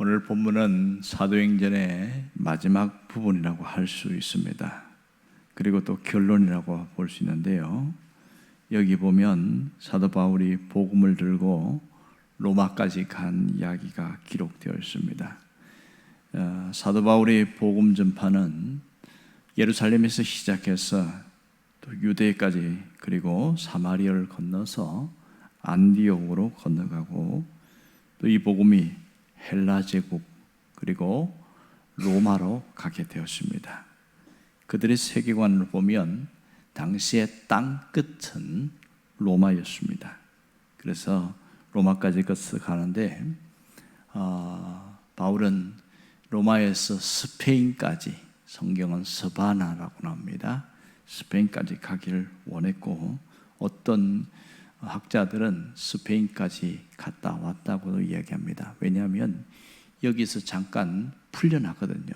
오늘 본문은 사도행전의 마지막 부분이라고 할 수 있습니다. 그리고 또 결론이라고 볼 수 있는데요. 여기 보면 사도 바울이 복음을 들고 로마까지 간 이야기가 기록되어 있습니다. 사도 바울의 복음 전파는 예루살렘에서 시작해서 또 유대까지 그리고 사마리아를 건너서 안디옥으로 건너가고 또 이 복음이 헬라 제국 그리고 로마로 가게 되었습니다. 그들의 세계관을 보면 당시의 땅 끝은 로마였습니다. 그래서 로마까지 가는데 바울은 로마에서 스페인까지, 성경은 서바나라고 나옵니다. 스페인까지 가기를 원했고, 어떤 학자들은 스페인까지 갔다 왔다고 이야기합니다. 왜냐하면 여기서 잠깐 풀려나거든요.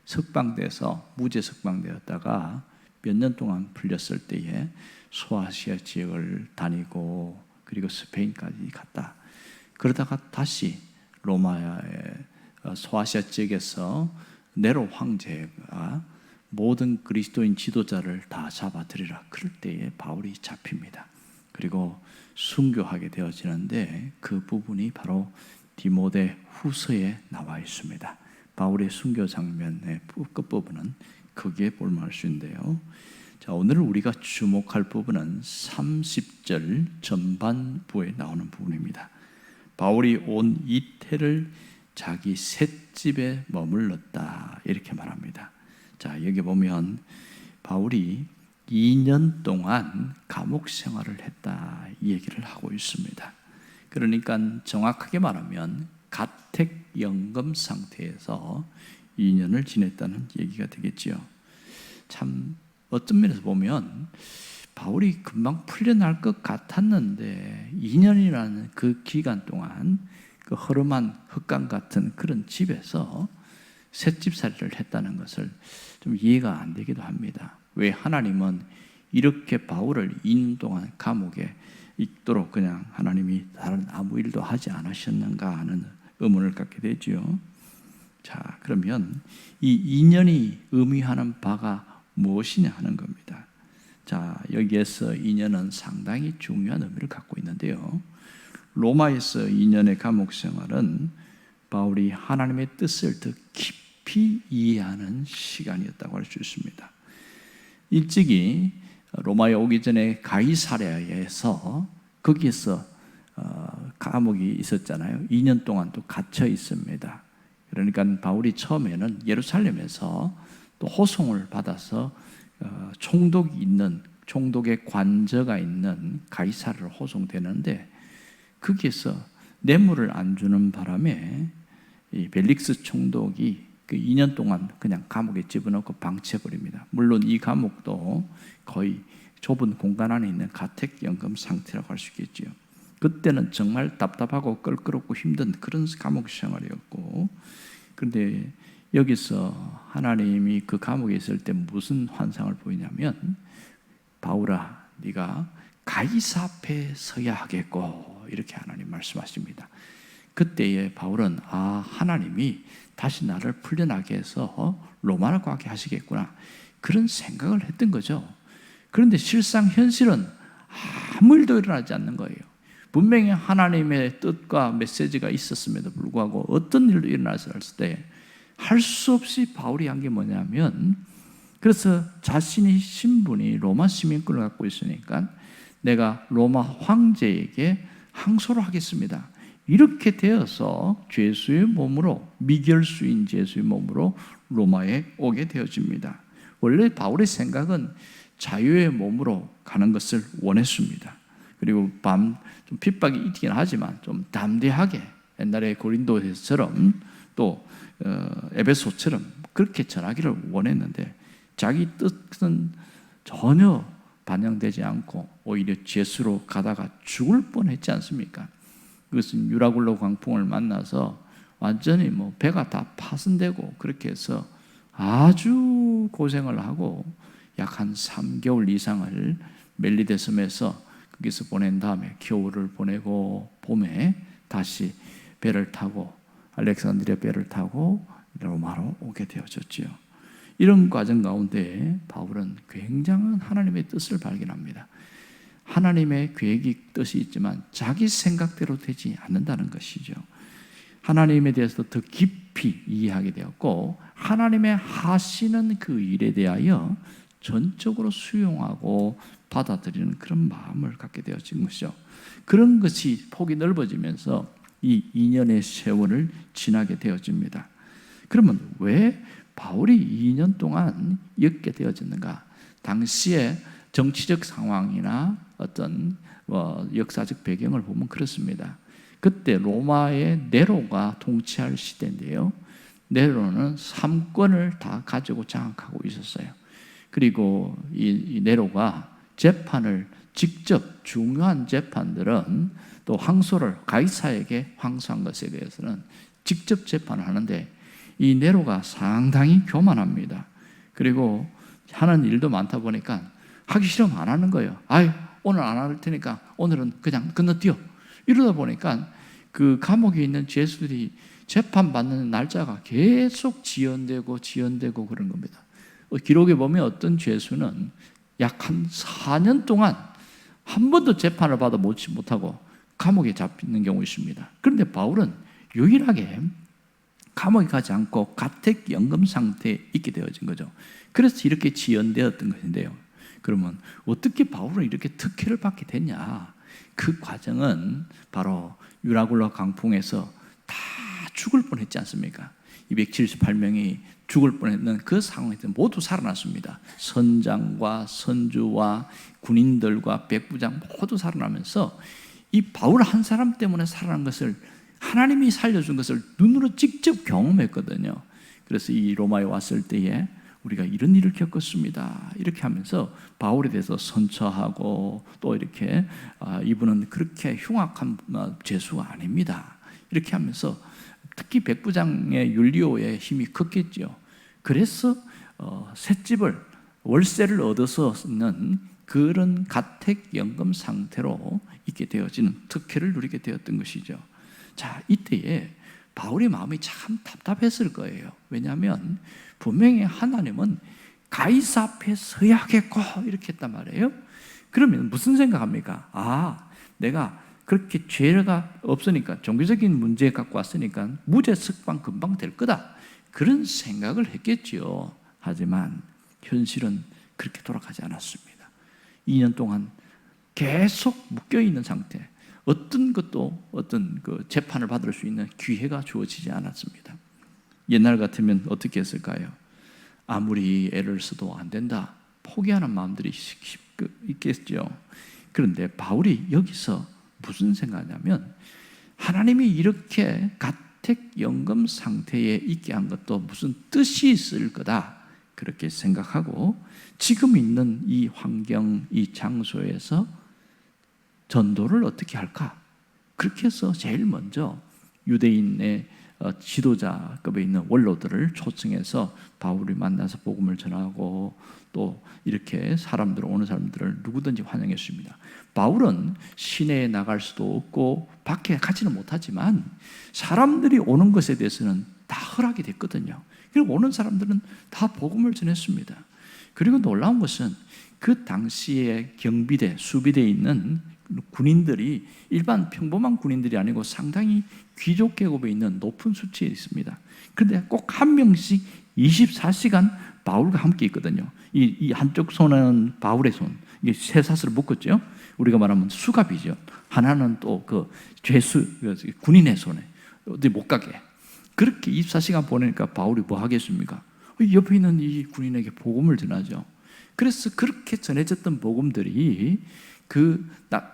석방돼서 무죄 석방되었다가 몇 년 동안 풀렸을 때에 소아시아 지역을 다니고 그리고 스페인까지 갔다. 그러다가 다시 로마의 소아시아 지역에서 네로 황제가 모든 그리스도인 지도자를 다 잡아들이라. 그럴 때에 바울이 잡힙니다. 그리고 순교하게 되어지는데 그 부분이 바로 디모데 후서에 나와 있습니다. 바울의 순교 장면의 끝부분은 거기에 볼만할 수 있는데요. 자, 오늘 우리가 주목할 부분은 30절 전반부에 나오는 부분입니다. 바울이 온 이태를 자기 셋집에 머물렀다, 이렇게 말합니다. 자, 여기 보면 바울이 2년 동안 감옥 생활을 했다, 이 얘기를 하고 있습니다. 그러니까 정확하게 말하면 가택연금 상태에서 2년을 지냈다는 얘기가 되겠지요. 참 어떤 면에서 보면 바울이 금방 풀려날 것 같았는데 2년이라는 그 기간 동안 그 허름한 흙강 같은 그런 집에서 셋집살이를 했다는 것을 좀 이해가 안 되기도 합니다. 왜 하나님은 이렇게 바울을 2년 동안 감옥에 있도록 그냥 하나님이 다른 아무 일도 하지 않으셨는가 하는 의문을 갖게 되죠. 자, 그러면 이 2년이 의미하는 바가 무엇이냐 하는 겁니다. 자, 여기에서 2년은 상당히 중요한 의미를 갖고 있는데요. 로마에서 2년의 감옥 생활은 바울이 하나님의 뜻을 더 깊이 이해하는 시간이었다고 할 수 있습니다. 일찍이 로마에 오기 전에 가이사랴에서 거기에서 감옥이 있었잖아요. 2년 동안 또 갇혀 있습니다. 그러니까 바울이 처음에는 예루살렘에서 또 호송을 받아서 총독의 관저가 있는 가이사랴로 호송되는데, 거기에서 뇌물을 안 주는 바람에 이 벨릭스 총독이 그 2년 동안 그냥 감옥에 집어넣고 방치해버립니다. 물론 이 감옥도 거의 좁은 공간 안에 있는 가택연금 상태라고 할 수 있겠죠. 그때는 정말 답답하고 껄끄럽고 힘든 그런 감옥 생활이었고, 그런데 여기서 하나님이 그 감옥에 있을 때 무슨 환상을 보이냐면, 바울아, 네가 가이사 앞에 서야 하겠고, 이렇게 하나님 말씀하십니다. 그때에 바울은 하나님이 다시 나를 풀려나게 해서 로마로 가게 하시겠구나, 그런 생각을 했던 거죠. 그런데 실상 현실은 아무 일도 일어나지 않는 거예요. 분명히 하나님의 뜻과 메시지가 있었음에도 불구하고 어떤 일도 일어났을 때 할 수 없이 바울이 한 게 뭐냐면, 그래서 자신의 신분이 로마 시민권을 갖고 있으니까 내가 로마 황제에게 항소를 하겠습니다, 이렇게 되어서 죄수의 몸으로, 미결수인 죄수의 몸으로 로마에 오게 되어집니다. 원래 바울의 생각은 자유의 몸으로 가는 것을 원했습니다. 그리고 좀 핍박이 있긴 하지만 좀 담대하게 옛날에 고린도에서처럼 또 에베소처럼 그렇게 전하기를 원했는데, 자기 뜻은 전혀 반영되지 않고 오히려 죄수로 가다가 죽을 뻔했지 않습니까? 그것은 유라굴로 광풍을 만나서 완전히 배가 다 파손되고 그렇게 해서 아주 고생을 하고 약 한 3개월 이상을 멜리데 섬에서 거기서 보낸 다음에 겨울을 보내고 봄에 다시 배를 타고 알렉산드리아 배를 타고 로마로 오게 되어졌지요. 이런 과정 가운데 바울은 굉장한 하나님의 뜻을 발견합니다. 하나님의 계획이 뜻이 있지만 자기 생각대로 되지 않는다는 것이죠. 하나님에 대해서 더 깊이 이해하게 되었고 하나님의 하시는 그 일에 대하여 전적으로 수용하고 받아들이는 그런 마음을 갖게 되어진 것이죠. 그런 것이 폭이 넓어지면서 이 2년의 세월을 지나게 되어집니다. 그러면 왜 바울이 2년 동안 엮게 되어졌는가? 당시의 정치적 상황이나 어떤 역사적 배경을 보면 그렇습니다. 그때 로마의 네로가 통치할 시대인데요. 네로는 3권을 다 가지고 장악하고 있었어요. 그리고 이 네로가 재판을 직접 중요한 재판들은 또 항소를 가이사에게 항소한 것에 대해서는 직접 재판을 하는데 이 네로가 상당히 교만합니다. 그리고 하는 일도 많다 보니까 하기 싫으면 안 하는 거예요. 아유, 오늘 안 할 테니까 오늘은 그냥 건너뛰어. 이러다 보니까 그 감옥에 있는 죄수들이 재판받는 날짜가 계속 지연되고 그런 겁니다. 기록에 보면 어떤 죄수는 약 한 4년 동안 한 번도 재판을 받아 못하고 감옥에 잡히는 경우 있습니다. 그런데 바울은 유일하게 감옥에 가지 않고 가택연금 상태에 있게 되어진 거죠. 그래서 이렇게 지연되었던 것인데요. 그러면 어떻게 바울은 이렇게 특혜를 받게 됐냐? 그 과정은 바로 유라굴라 강풍에서 다 죽을 뻔했지 않습니까? 278명이 죽을 뻔했는 그 상황에서 모두 살아났습니다. 선장과 선주와 군인들과 백부장 모두 살아나면서 이 바울 한 사람 때문에 살아난 것을 하나님이 살려준 것을 눈으로 직접 경험했거든요. 그래서 이 로마에 왔을 때에 우리가 이런 일을 겪었습니다. 이렇게 하면서 바울에 대해서 선처하고 또 이렇게 이분은 그렇게 흉악한 죄수가 아닙니다. 이렇게 하면서 특히 백부장의 율리오의 힘이 컸겠죠. 그래서 셋집을 월세를 얻어서 쓰는 그런 가택연금 상태로 있게 되어지는 특혜를 누리게 되었던 것이죠. 자, 이때에 바울의 마음이 참 답답했을 거예요. 왜냐하면 분명히 하나님은 가이사 앞에 서야겠고 이렇게 했단 말이에요. 그러면 무슨 생각합니까? 아, 내가 그렇게 죄가 없으니까 종교적인 문제 갖고 왔으니까 무죄 석방 금방 될 거다, 그런 생각을 했겠지요. 하지만 현실은 그렇게 돌아가지 않았습니다. 2년 동안 계속 묶여있는 상태, 어떤 것도 어떤 그 재판을 받을 수 있는 기회가 주어지지 않았습니다. 옛날 같으면 어떻게 했을까요? 아무리 애를 써도 안 된다, 포기하는 마음들이 있겠죠. 그런데 바울이 여기서 무슨 생각하냐면 하나님이 이렇게 가택연금 상태에 있게 한 것도 무슨 뜻이 있을 거다, 그렇게 생각하고 지금 있는 이 환경, 이 장소에서 전도를 어떻게 할까? 그렇게 해서 제일 먼저 유대인의 지도자급에 있는 원로들을 초청해서 바울이 만나서 복음을 전하고 또 이렇게 오는 사람들을 누구든지 환영했습니다. 바울은 시내에 나갈 수도 없고 밖에 가지는 못하지만 사람들이 오는 것에 대해서는 다 허락이 됐거든요. 그리고 오는 사람들은 다 복음을 전했습니다. 그리고 놀라운 것은 그 당시에 경비대, 수비대에 있는 군인들이 일반 평범한 군인들이 아니고 상당히 귀족 계급에 있는 높은 수치에 있습니다. 그런데 꼭 한 명씩 24시간 바울과 함께 있거든요. 이 한쪽 손은 바울의 손, 이게 쇠사슬을 묶었죠. 우리가 말하면 수갑이죠. 하나는 또 그 죄수 군인의 손에 어디 못 가게. 그렇게 24시간 보내니까 바울이 뭐 하겠습니까? 옆에 있는 이 군인에게 복음을 전하죠. 그래서 그렇게 전해졌던 복음들이 그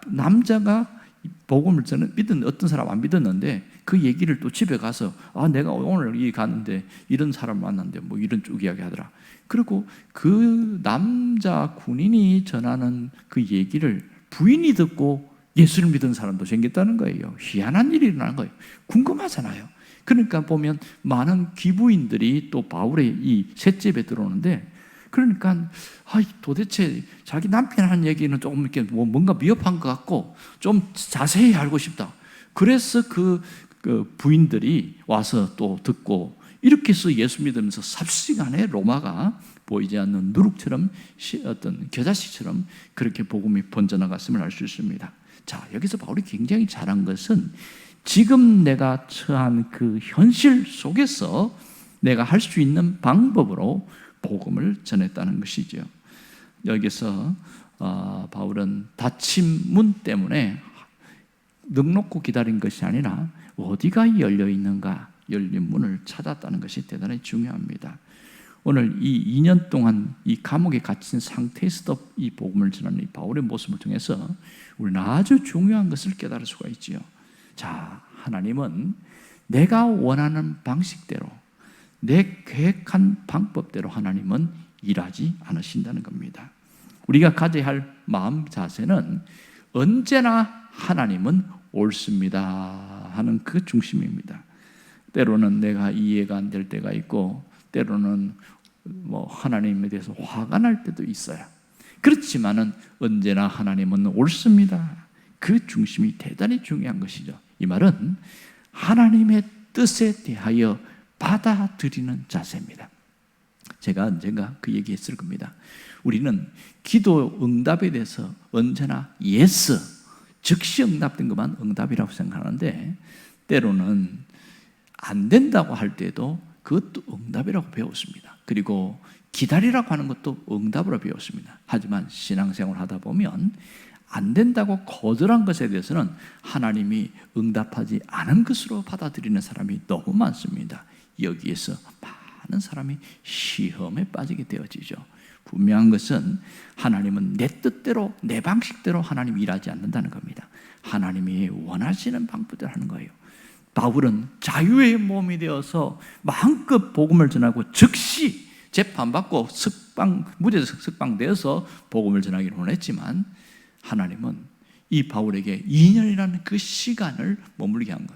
남자가 복음을 믿은 어떤 사람 안 믿었는데 그 얘기를 또 집에 가서 내가 오늘 이 갔는데 이런 사람 만났는데 뭐 이런 쪽 이야기 하더라. 그리고 그 남자 군인이 전하는 그 얘기를 부인이 듣고 예수를 믿은 사람도 생겼다는 거예요. 희한한 일이 일어나는 거예요. 궁금하잖아요. 그러니까 보면 많은 기부인들이 또 바울의 이 셋집에 들어오는데, 그러니까 도대체 자기 남편 하는 얘기는 조금 이렇게 뭔가 미흡한 것 같고 좀 자세히 알고 싶다. 그래서 그 그 부인들이 와서 또 듣고, 이렇게 해서 예수 믿으면서 삽시간에 로마가 보이지 않는 누룩처럼, 어떤 겨자씨처럼 그렇게 복음이 번져나갔음을 알 수 있습니다. 자, 여기서 바울이 굉장히 잘한 것은 지금 내가 처한 그 현실 속에서 내가 할 수 있는 방법으로 복음을 전했다는 것이죠. 여기서 바울은 닫힌 문 때문에 넉넉고 기다린 것이 아니라 어디가 열려 있는가, 열린 문을 찾았다는 것이 대단히 중요합니다. 오늘 이 2년 동안 이 감옥에 갇힌 상태에서도 이 복음을 전하는 이 바울의 모습을 통해서 우리는 아주 중요한 것을 깨달을 수가 있지요. 자, 하나님은 내가 원하는 방식대로, 내 계획한 방법대로 하나님은 일하지 않으신다는 겁니다. 우리가 가져야 할 마음 자세는 언제나 하나님은 옳습니다 하는 그 중심입니다. 때로는 내가 이해가 안 될 때가 있고, 때로는 하나님에 대해서 화가 날 때도 있어요. 그렇지만은 언제나 하나님은 옳습니다. 그 중심이 대단히 중요한 것이죠. 이 말은 하나님의 뜻에 대하여 받아들이는 자세입니다. 제가 언젠가 그 얘기했을 겁니다. 우리는 기도 응답에 대해서 언제나 yes, 즉시 응답된 것만 응답이라고 생각하는데, 때로는 안 된다고 할 때도 그것도 응답이라고 배웠습니다. 그리고 기다리라고 하는 것도 응답으로 배웠습니다. 하지만 신앙생활을 하다 보면 안 된다고 거절한 것에 대해서는 하나님이 응답하지 않은 것으로 받아들이는 사람이 너무 많습니다. 여기에서 많은 사람이 시험에 빠지게 되어지죠. 분명한 것은 하나님은 내 뜻대로, 내 방식대로 하나님이 일하지 않는다는 겁니다. 하나님이 원하시는 방법대로 하는 거예요. 바울은 자유의 몸이 되어서 마음껏 복음을 전하고 즉시 재판받고 무죄에서 석방되어서 복음을 전하기를 원했지만, 하나님은 이 바울에게 2년이라는 그 시간을 머물게 한 것,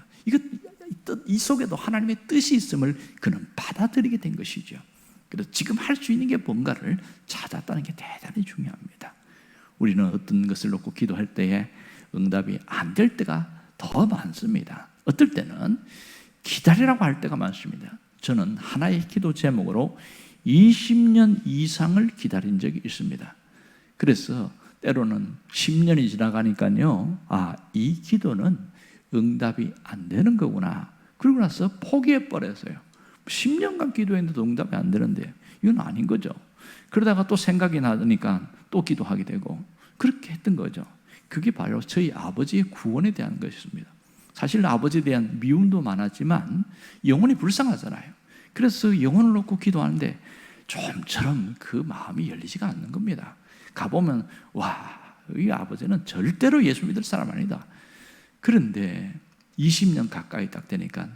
이 속에도 하나님의 뜻이 있음을 그는 받아들이게 된 것이죠. 그래서 지금 할 수 있는 게 뭔가를 찾았다는 게 대단히 중요합니다. 우리는 어떤 것을 놓고 기도할 때에 응답이 안 될 때가 더 많습니다. 어떨 때는 기다리라고 할 때가 많습니다. 저는 하나의 기도 제목으로 20년 이상을 기다린 적이 있습니다. 그래서 때로는 10년이 지나가니까요, 이 기도는 응답이 안 되는 거구나. 그러고 나서 포기해버렸어요. 10년간 기도했는데도 응답이 안 되는데 이건 아닌 거죠. 그러다가 또 생각이 나니까 또 기도하게 되고, 그렇게 했던 거죠. 그게 바로 저희 아버지의 구원에 대한 것이었습니다. 사실 아버지에 대한 미움도 많았지만 영혼이 불쌍하잖아요. 그래서 영혼을 놓고 기도하는데 좀처럼 그 마음이 열리지가 않는 겁니다. 가보면 이 아버지는 절대로 예수 믿을 사람 아니다. 그런데 20년 가까이 딱 되니까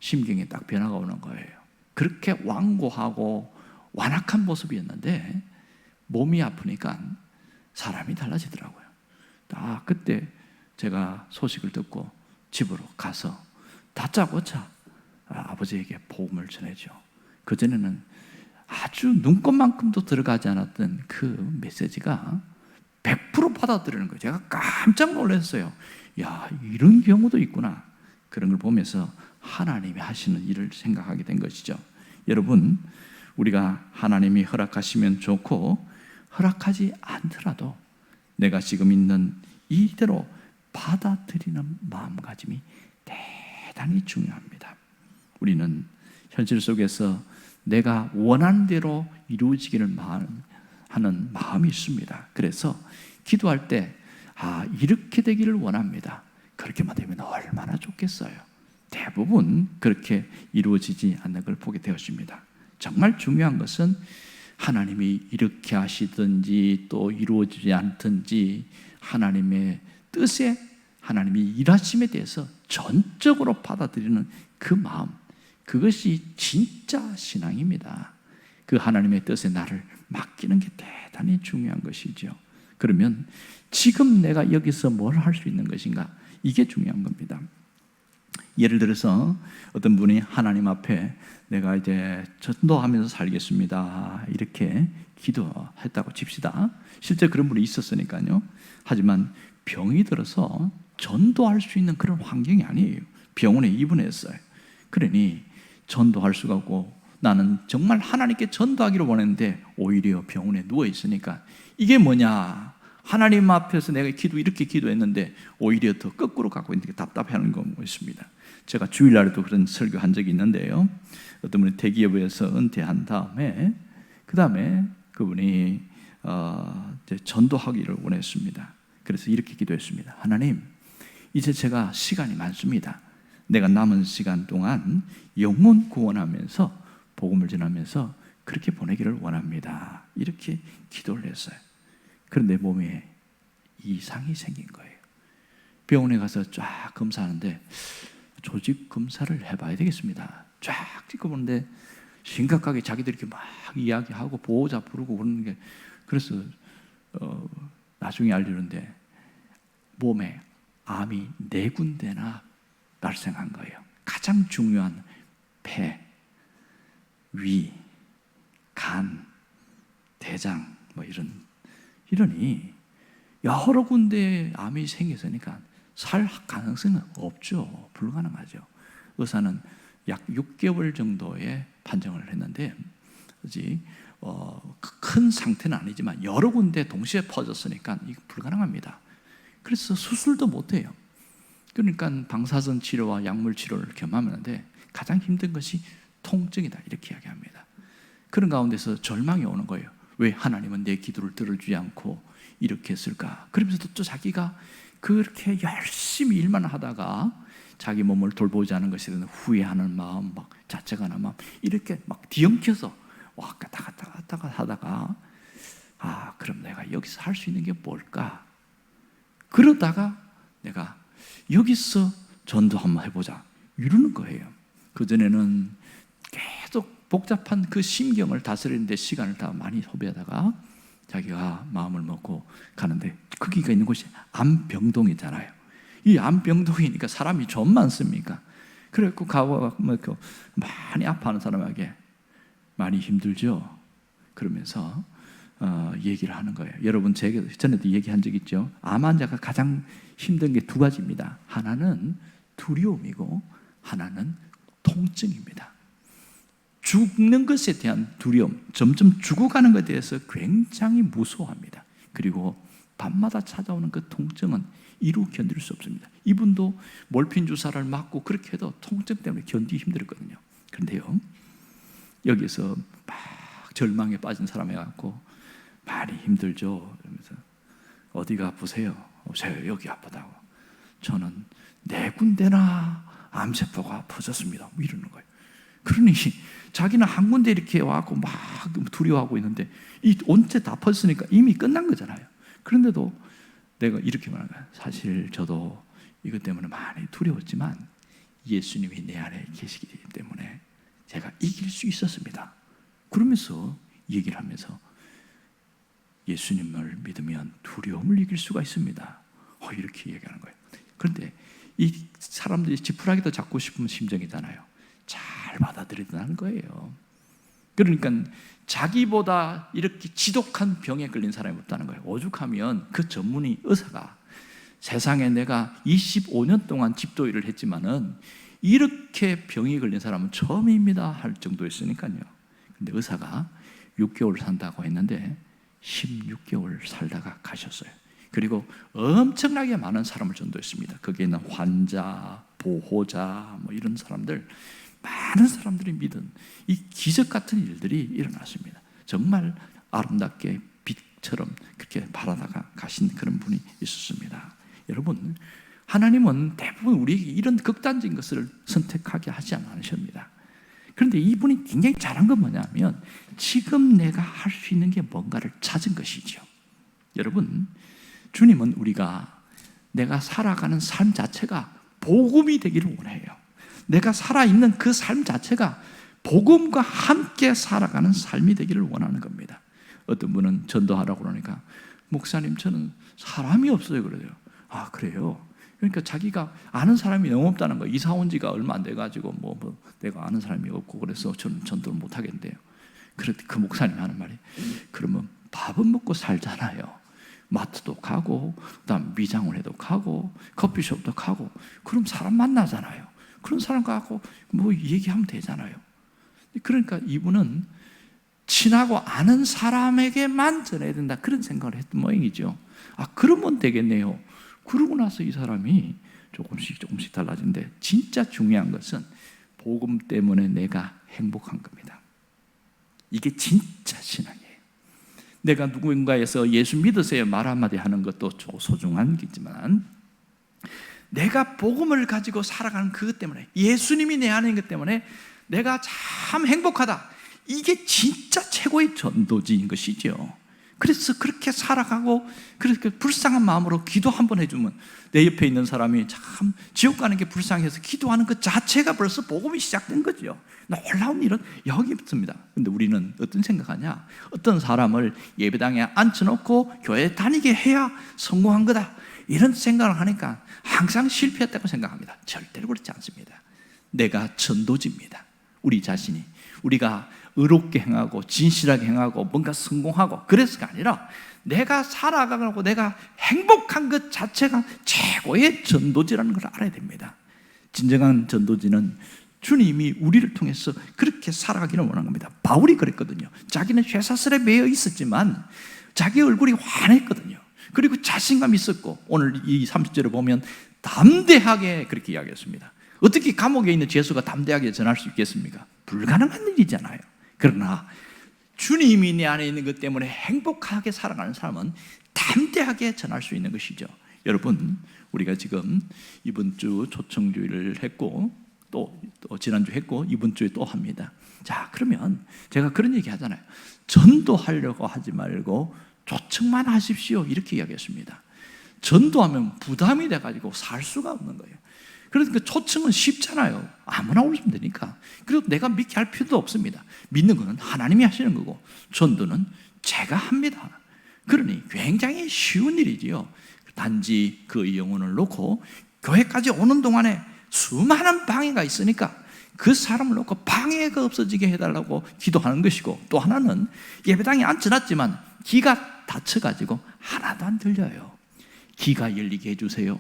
심경에 딱 변화가 오는 거예요. 그렇게 완고하고 완악한 모습이었는데 몸이 아프니까 사람이 달라지더라고요. 그때 제가 소식을 듣고 집으로 가서 다짜고짜 아버지에게 복음을 전해죠. 그전에는 아주 눈꽃만큼도 들어가지 않았던 그 메시지가 100% 받아들이는 거예요. 제가 깜짝 놀랐어요. 이런 경우도 있구나. 그런 걸 보면서 하나님이 하시는 일을 생각하게 된 것이죠. 여러분, 우리가 하나님이 허락하시면 좋고, 허락하지 않더라도 내가 지금 있는 이대로 받아들이는 마음가짐이 대단히 중요합니다. 우리는 현실 속에서 내가 원하는 대로 이루어지기를 하는 마음이 있습니다. 그래서 기도할 때 이렇게 되기를 원합니다. 그렇게만 되면 얼마나 좋겠어요. 대부분 그렇게 이루어지지 않는 걸 보게 되었습니다. 정말 중요한 것은 하나님이 이렇게 하시든지 또 이루어지지 않든지 하나님의 뜻에, 하나님이 일하심에 대해서 전적으로 받아들이는 그 마음, 그것이 진짜 신앙입니다. 그 하나님의 뜻에 나를 맡기는 게 대단히 중요한 것이죠. 그러면 지금 내가 여기서 뭘 할 수 있는 것인가? 이게 중요한 겁니다. 예를 들어서 어떤 분이 하나님 앞에 내가 이제 전도하면서 살겠습니다, 이렇게 기도했다고 칩시다. 실제 그런 분이 있었으니까요. 하지만 병이 들어서 전도할 수 있는 그런 환경이 아니에요. 병원에 입원했어요. 그러니 전도할 수가 없고 나는 정말 하나님께 전도하기를 원했는데 오히려 병원에 누워있으니까 이게 뭐냐, 하나님 앞에서 내가 이렇게 기도했는데 오히려 더 거꾸로 가고 있는 게 답답해하는 거 있습니다. 제가 주일날에도 그런 설교한 적이 있는데요, 어떤 분이 대기업에서 은퇴한 다음에 그분이 이제 전도하기를 원했습니다. 그래서 이렇게 기도했습니다. 하나님, 이제 제가 시간이 많습니다. 내가 남은 시간 동안 영혼 구원하면서 복음을 전하면서 그렇게 보내기를 원합니다. 이렇게 기도를 했어요. 그런데 몸에 이상이 생긴 거예요. 병원에 가서 쫙 검사하는데 조직 검사를 해봐야 되겠습니다. 쫙 찍어보는데 심각하게 자기들이 이렇게 막 이야기하고 보호자 부르고 그러는 게, 그래서 나중에 알려는데 몸에 암이 4군데나 발생한 거예요. 가장 중요한 폐, 위, 간, 대장 뭐 이러니 여러 군데에 암이 생겼으니까 살 가능성은 없죠. 불가능하죠. 의사는 약 6개월 정도의 판정을 했는데 아직 큰 상태는 아니지만 여러 군데 동시에 퍼졌으니까 이거 불가능합니다. 그래서 수술도 못해요. 그러니까 방사선 치료와 약물 치료를 겸하는데 가장 힘든 것이 통증이다, 이렇게 이야기합니다. 그런 가운데서 절망이 오는 거예요. 왜 하나님은 내 기도를 들어주지 않고 이렇게 했을까? 그러면서도 또 자기가 그렇게 열심히 일만 하다가 자기 몸을 돌보지 않은 것에 대한 후회하는 마음, 막 자책하는 마음, 이렇게 막 뒤엉켜서 왔다 갔다 하다가 그럼 내가 여기서 할 수 있는 게 뭘까? 그러다가 내가 여기서 전도 한번 해보자 이러는 거예요. 그전에는 계속 복잡한 그 심경을 다스리는데 시간을 다 많이 소비하다가 자기가 마음을 먹고 가는데 거기가 있는 곳이 암병동이잖아요. 이 암병동이니까 사람이 좀 많습니까? 그래갖고 가고 많이 아파하는 사람에게 많이 힘들죠. 그러면서 얘기를 하는 거예요. 여러분, 제가 전에도 얘기한 적 있죠. 암 환자가 가장 힘든 게 2가지입니다. 하나는 두려움이고 하나는 통증입니다. 죽는 것에 대한 두려움, 점점 죽어가는 것에 대해서 굉장히 무서워합니다. 그리고 밤마다 찾아오는 그 통증은 이루 견딜 수 없습니다. 이분도 몰핀 주사를 맞고 그렇게 해도 통증 때문에 견디기 힘들었거든요. 그런데요, 여기서 막 절망에 빠진 사람 해갖고 많이 힘들죠. 그러면서 어디가 아프세요? 여기 아프다고. 저는 4군데나 암세포가 퍼졌습니다. 이러는 거예요. 그러니 자기는 한 군데 이렇게 와갖고 막 두려워하고 있는데 이 온체 다 퍼졌으니까 이미 끝난 거잖아요. 그런데도 내가 이렇게 말하는 거야. 사실 저도 이것 때문에 많이 두려웠지만 예수님이 내 안에 계시기 때문에 제가 이길 수 있었습니다. 그러면서 얘기를 하면서 예수님을 믿으면 두려움을 이길 수가 있습니다. 이렇게 얘기하는 거예요. 그런데 이 사람들이 지푸라기도 잡고 싶은 심정이잖아요. 잘 받아들인다는 거예요. 그러니까 자기보다 이렇게 지독한 병에 걸린 사람이 없다는 거예요. 오죽하면 그 전문의 의사가 세상에 내가 25년 동안 집도일을 했지만은 이렇게 병이 걸린 사람은 처음입니다 할 정도였으니까요. 근데 의사가 6개월 산다고 했는데 16개월 살다가 가셨어요. 그리고 엄청나게 많은 사람을 전도했습니다. 거기에 있는 환자, 보호자 이런 사람들, 많은 사람들이 믿은 이 기적 같은 일들이 일어났습니다. 정말 아름답게 빛처럼 그렇게 바라다가 가신 그런 분이 있었습니다. 여러분, 하나님은 대부분 우리에게 이런 극단적인 것을 선택하게 하지 않으십니다. 그런데 이분이 굉장히 잘한 건 뭐냐면 지금 내가 할 수 있는 게 뭔가를 찾은 것이죠. 여러분, 주님은 우리가 내가 살아가는 삶 자체가 복음이 되기를 원해요. 내가 살아있는 그 삶 자체가 복음과 함께 살아가는 삶이 되기를 원하는 겁니다. 어떤 분은 전도하라고 그러니까 목사님 저는 사람이 없어요 그래요. 그래요? 그러니까 자기가 아는 사람이 너무 없다는 거예요. 이사 온 지가 얼마 안 돼가지고 내가 아는 사람이 없고 그래서 저는 전도를 못 하겠는데요. 그런데 그 목사님이 하는 말이 그러면 밥은 먹고 살잖아요. 마트도 가고 그다음 미장원에도 가고 커피숍도 가고 그럼 사람 만나잖아요. 그런 사람하고 뭐 얘기하면 되잖아요. 그러니까 이분은 친하고 아는 사람에게만 전해야 된다, 그런 생각을 했던 모양이죠. 그러면 되겠네요. 그러고 나서 이 사람이 조금씩 달라진데, 진짜 중요한 것은 복음 때문에 내가 행복한 겁니다. 이게 진짜 신앙이에요. 내가 누군가에서 예수 믿으세요 말 한마디 하는 것도 소중한 게지만, 내가 복음을 가지고 살아가는 그것 때문에, 예수님이 내 안에 있는 것 때문에 내가 참 행복하다, 이게 진짜 최고의 전도지인 것이죠. 그래서 그렇게 살아가고, 그렇게 불쌍한 마음으로 기도 한번 해주면, 내 옆에 있는 사람이 참 지옥 가는 게 불쌍해서 기도하는 것 자체가 벌써 복음이 시작된 거죠. 놀라운 일은 여기 있습니다. 근데 우리는 어떤 생각하냐? 어떤 사람을 예배당에 앉혀놓고 교회 다니게 해야 성공한 거다, 이런 생각을 하니까 항상 실패했다고 생각합니다. 절대로 그렇지 않습니다. 내가 전도지입니다. 우리 자신이, 우리가 의롭게 행하고 진실하게 행하고 뭔가 성공하고 그래서가 아니라, 내가 살아가고 내가 행복한 것 자체가 최고의 전도지라는 걸 알아야 됩니다. 진정한 전도지는 주님이 우리를 통해서 그렇게 살아가기를 원하는 겁니다. 바울이 그랬거든요. 자기는 쇠사슬에 매여 있었지만 자기 얼굴이 환했거든요. 그리고 자신감이 있었고, 오늘 이 30절을 보면 담대하게 그렇게 이야기했습니다. 어떻게 감옥에 있는 죄수가 담대하게 전할 수 있겠습니까? 불가능한 일이잖아요. 그러나 주님이 내 안에 있는 것 때문에 행복하게 살아가는 사람은 담대하게 전할 수 있는 것이죠. 여러분, 우리가 지금 이번 주 초청주의를 했고, 또 지난주 했고, 이번 주에 또 합니다. 자, 그러면 제가 그런 얘기 하잖아요. 전도하려고 하지 말고 초청만 하십시오, 이렇게 이야기했습니다. 전도하면 부담이 돼가지고 살 수가 없는 거예요. 그러니까 초청은 쉽잖아요. 아무나 오시면 되니까. 그리고 내가 믿게 할 필요도 없습니다. 믿는 것은 하나님이 하시는 거고, 전도는 제가 합니다. 그러니 굉장히 쉬운 일이지요. 단지 그 영혼을 놓고 교회까지 오는 동안에 수많은 방해가 있으니까 그 사람을 놓고 방해가 없어지게 해달라고 기도하는 것이고, 또 하나는 예배당에 앉혀놨지만 귀가 닫혀가지고 하나도 안 들려요. 귀가 열리게 해주세요.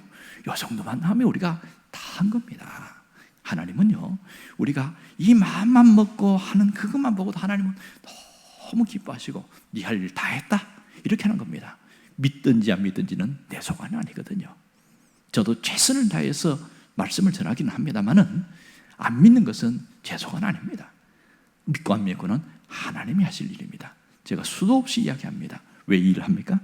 요 정도만 하면 우리가 다 한 겁니다. 하나님은요, 우리가 이 마음만 먹고 하는 그것만 보고도 하나님은 너무 기뻐하시고, 네 할 일 다 했다, 이렇게 하는 겁니다. 믿든지 안 믿든지는 내 소관이 아니거든요. 저도 최선을 다해서 말씀을 전하기는 합니다만은, 안 믿는 것은 제 소관 아닙니다. 믿고 안 믿고는 하나님이 하실 일입니다. 제가 수도 없이 이야기합니다. 왜 이 일을 합니까?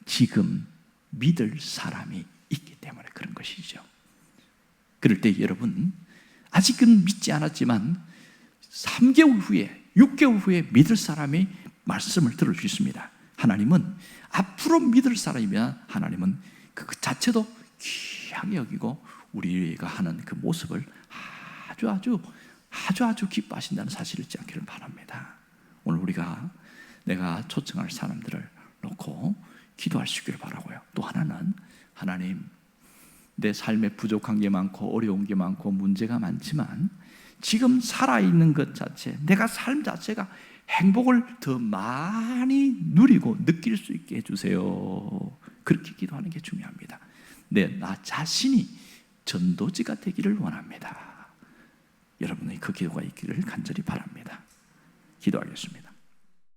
지금 믿을 사람이 있기 때문에 그런 것이죠. 그럴 때 여러분, 아직은 믿지 않았지만 3개월 후에, 6개월 후에 믿을 사람이 말씀을 들을 수 있습니다. 하나님은 앞으로 믿을 사람이면 하나님은 그 자체도 귀하게 여기고 우리가 하는 그 모습을 아주 기뻐하신다는 사실을 잊지 않기를 바랍니다. 오늘 우리가 내가 초청할 사람들을 놓고 기도할 수 있기를 바라고요. 또 하나는, 하나님, 내 삶에 부족한 게 많고 어려운 게 많고 문제가 많지만 지금 살아있는 것 자체, 내가 삶 자체가 행복을 더 많이 누리고 느낄 수 있게 해주세요. 그렇게 기도하는 게 중요합니다. 나 자신이 전도지가 되기를 원합니다. 여러분의 그 기도가 있기를 간절히 바랍니다. 기도하겠습니다.